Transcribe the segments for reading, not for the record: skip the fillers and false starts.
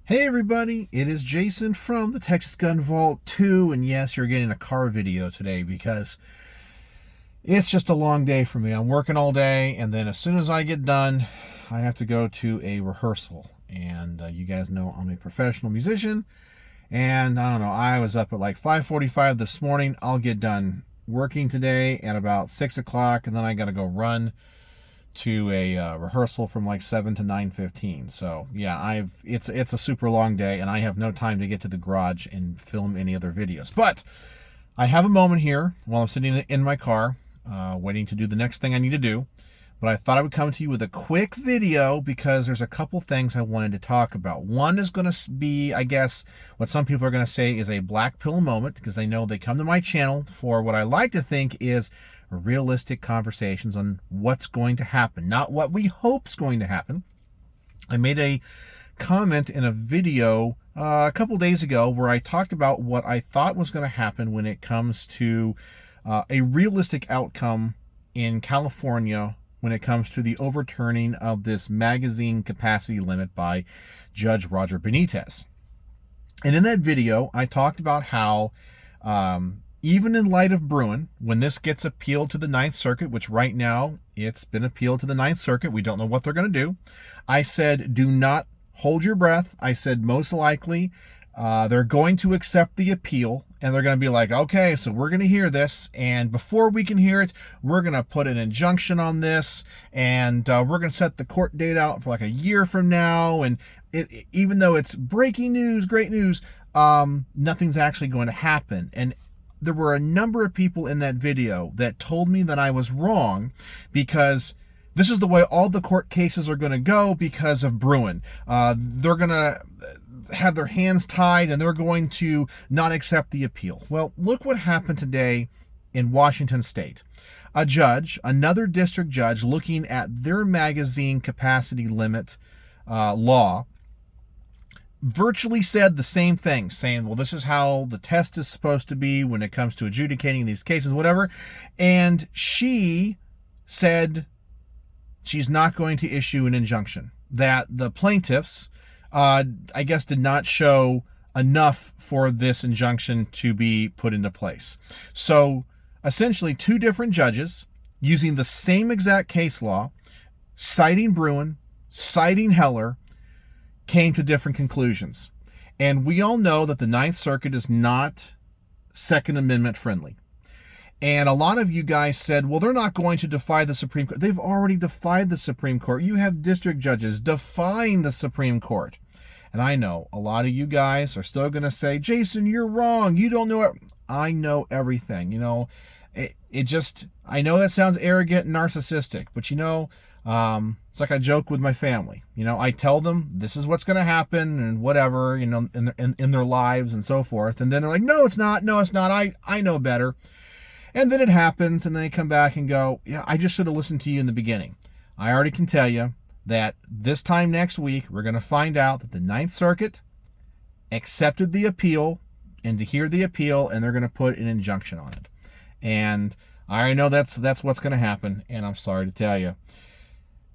Hey everybody, it is Jason from the Texas Gun Vault 2, and yes, you're getting a car video today because it's just a long day for me. I'm working all day, and then as soon as I get done, I have to go to a rehearsal. And you guys know I'm a professional musician, and I don't know, I was up at like 5:45 this morning. I'll get done working today at about 6 o'clock, and then I gotta go run to a rehearsal from like 7 to 9:15. So yeah, it's a super long day, and I have no time to get to the garage and film any other videos. But I have a moment here while I'm sitting in my car, waiting to do the next thing I need to do. But I thought I would come to you with a quick video because there's a couple things I wanted to talk about. One is going to be, I guess, what some people are going to say is a black pill moment, because they know they come to my channel for what I like to think is realistic conversations on what's going to happen, not what we hope's going to happen. I made a comment in a video a couple days ago where I talked about what I thought was going to happen when it comes to a realistic outcome in California when it comes to the overturning of this magazine capacity limit by Judge Roger Benitez. And in that video, I talked about how even in light of Bruin, when this gets appealed to the Ninth Circuit, which right now it's been appealed to the Ninth Circuit, we don't know what they're going to do. I said, do not hold your breath. I said, most likely they're going to accept the appeal, and they're going to be like, okay, so we're going to hear this, and before we can hear it, we're going to put an injunction on this, and we're going to set the court date out for like a year from now, and even though it's breaking news, great news, nothing's actually going to happen. And there were a number of people in that video that told me that I was wrong, because this is the way all the court cases are going to go because of Bruin. They're going to have their hands tied, and they're going to not accept the appeal. Well, look what happened today in Washington State. A judge, another district judge, looking at their magazine capacity limit law, virtually said the same thing, saying, well, this is how the test is supposed to be when it comes to adjudicating these cases, whatever. And she said she's not going to issue an injunction, that the plaintiffs I guess did not show enough for this injunction to be put into place. So essentially two different judges using the same exact case law, citing Bruin, citing Heller, came to different conclusions. And we all know that the Ninth Circuit is not Second Amendment friendly. And a lot of you guys said, well, they're not going to defy the Supreme Court. They've already defied the Supreme Court. You have district judges defying the Supreme Court. And I know a lot of you guys are still going to say, Jason, you're wrong. You don't know it. I know everything. You know, I know that sounds arrogant and narcissistic, but it's like I joke with my family. I tell them this is what's going to happen and whatever, in their lives and so forth. And then they're like, no, it's not. No, it's not. I know better. And then it happens, and then they come back and go, yeah, I just should have listened to you in the beginning. I already can tell you that this time next week, we're going to find out that the Ninth Circuit accepted the appeal, and to hear the appeal, and they're going to put an injunction on it. And I already know that's what's going to happen, and I'm sorry to tell you.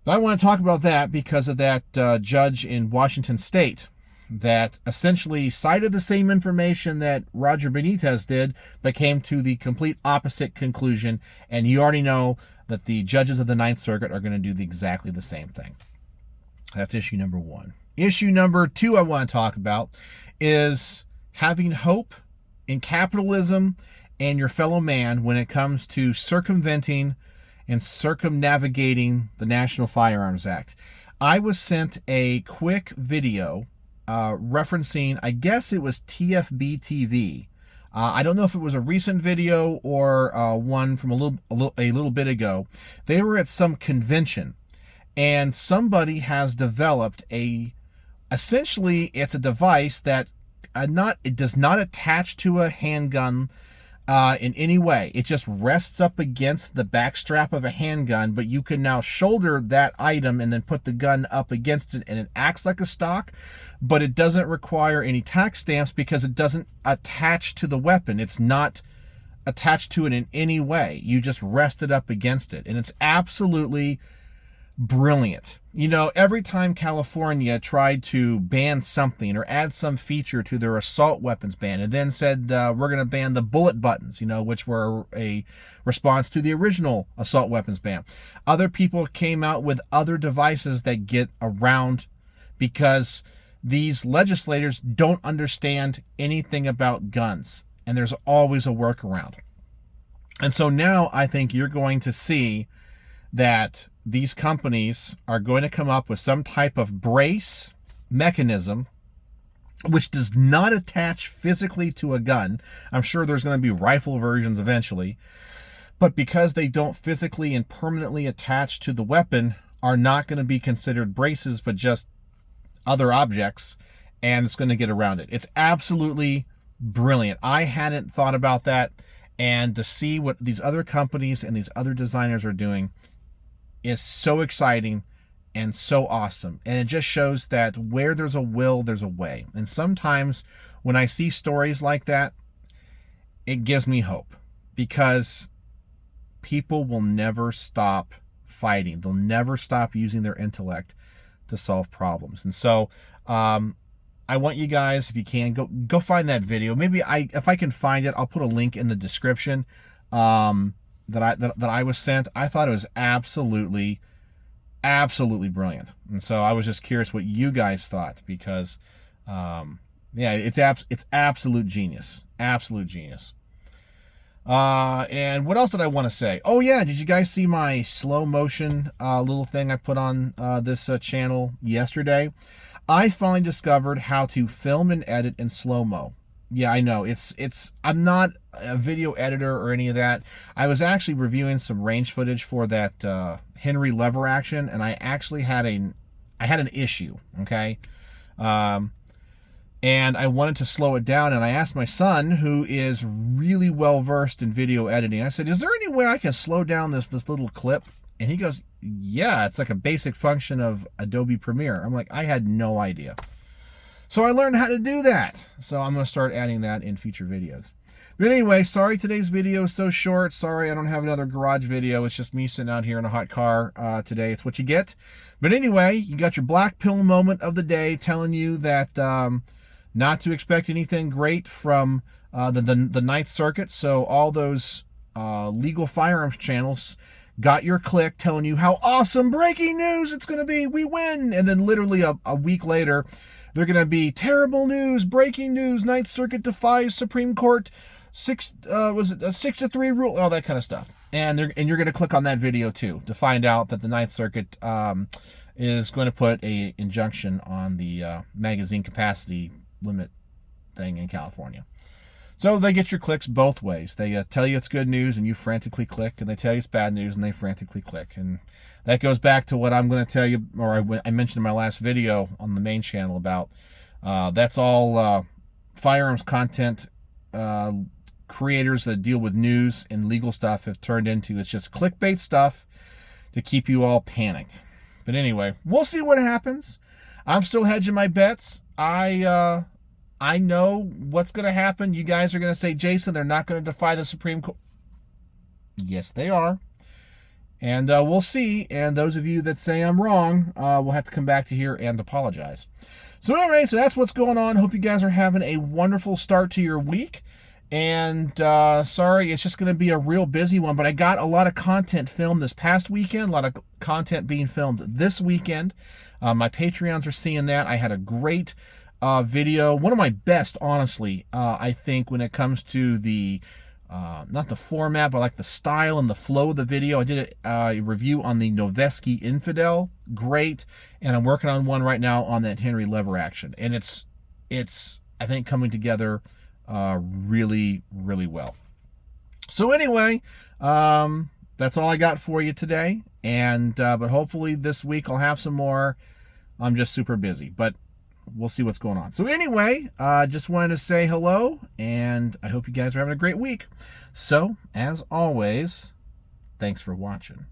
But I want to talk about that because of that judge in Washington State that essentially cited the same information that Roger Benitez did, but came to the complete opposite conclusion. And you already know that the judges of the Ninth Circuit are going to do exactly the same thing. That's issue number one. Issue number two I want to talk about is having hope in capitalism and your fellow man when it comes to circumventing and circumnavigating the National Firearms Act. I was sent a quick video referencing, I guess it was TFB TV. I don't know if it was a recent video or one from a little bit ago. They were at some convention, and somebody has developed essentially it's a device that it does not attach to a handgun in any way. It just rests up against the back strap of a handgun, but you can now shoulder that item and then put the gun up against it, and it acts like a stock, but it doesn't require any tax stamps because it doesn't attach to the weapon. It's not attached to it in any way. You just rest it up against it, and it's absolutely brilliant. You know, every time California tried to ban something or add some feature to their assault weapons ban, and then said we're going to ban the bullet buttons, you know, which were a response to the original assault weapons ban. Other people came out with other devices that get around, because these legislators don't understand anything about guns, and there's always a workaround. And so now I think you're going to see that these companies are going to come up with some type of brace mechanism which does not attach physically to a gun. I'm sure there's going to be rifle versions eventually, but because they don't physically and permanently attach to the weapon, are not going to be considered braces, but just other objects, and it's going to get around it. It's absolutely brilliant. I hadn't thought about that, and to see what these other companies and these other designers are doing is so exciting and so awesome. And it just shows that where there's a will, there's a way. And sometimes when I see stories like that, it gives me hope, because people will never stop fighting. They'll never stop using their intellect to solve problems. And so I want you guys, if you can, go find that video. Maybe if I can find it, I'll put a link in the description that I was sent. I thought it was absolutely brilliant, and so I was just curious what you guys thought, because yeah, it's absolute genius, absolute genius. And what else did I want to say? Oh yeah, did you guys see my slow motion little thing I put on this channel yesterday? I finally discovered how to film and edit in slow-mo. Yeah, I know. I'm not a video editor or any of that. I was actually reviewing some range footage for that Henry lever action, and I actually had an issue, okay? And I wanted to slow it down, and I asked my son, who is really well versed in video editing, I said, is there any way I can slow down this little clip? And he goes, yeah, it's like a basic function of Adobe Premiere. I'm like, I had no idea. So I learned how to do that. So I'm going to start adding that in future videos. But anyway, sorry today's video is so short. Sorry I don't have another garage video. It's just me sitting out here in a hot car today. It's what you get. But anyway, you got your black pill moment of the day, telling you that not to expect anything great from the Ninth Circuit. So all those legal firearms channels got your click telling you how awesome breaking news it's going to be. We win. And then literally a week later, they're going to be terrible news, breaking news, Ninth Circuit defies Supreme Court 6-3 rule, all that kind of stuff. And you're going to click on that video too to find out that the Ninth Circuit is going to put a injunction on the magazine capacity limit thing in California. So they get your clicks both ways. They tell you it's good news and you frantically click, and they tell you it's bad news and they frantically click. And that goes back to what I'm going to tell you, or I mentioned in my last video on the main channel about that's all firearms content creators that deal with news and legal stuff have turned into. It's just clickbait stuff to keep you all panicked. But anyway, we'll see what happens. I'm still hedging my bets. I know what's going to happen. You guys are going to say, Jason, they're not going to defy the Supreme Court. Yes, they are. And we'll see. And those of you that say I'm wrong, will have to come back to here and apologize. So anyway, so that's what's going on. Hope you guys are having a wonderful start to your week. And sorry, it's just going to be a real busy one. But I got a lot of content filmed this past weekend. A lot of content being filmed this weekend. My Patreons are seeing that. I had a great video, one of my best, honestly, I think, when it comes to the not the format, but like the style and the flow of the video. I did a review on the Noveske Infidel, great, and I'm working on one right now on that Henry lever action, and it's I think coming together really well. So anyway, that's all I got for you today, and but hopefully this week I'll have some more. I'm just super busy, but we'll see what's going on. So anyway, just wanted to say hello, and I hope you guys are having a great week. So, as always, thanks for watching.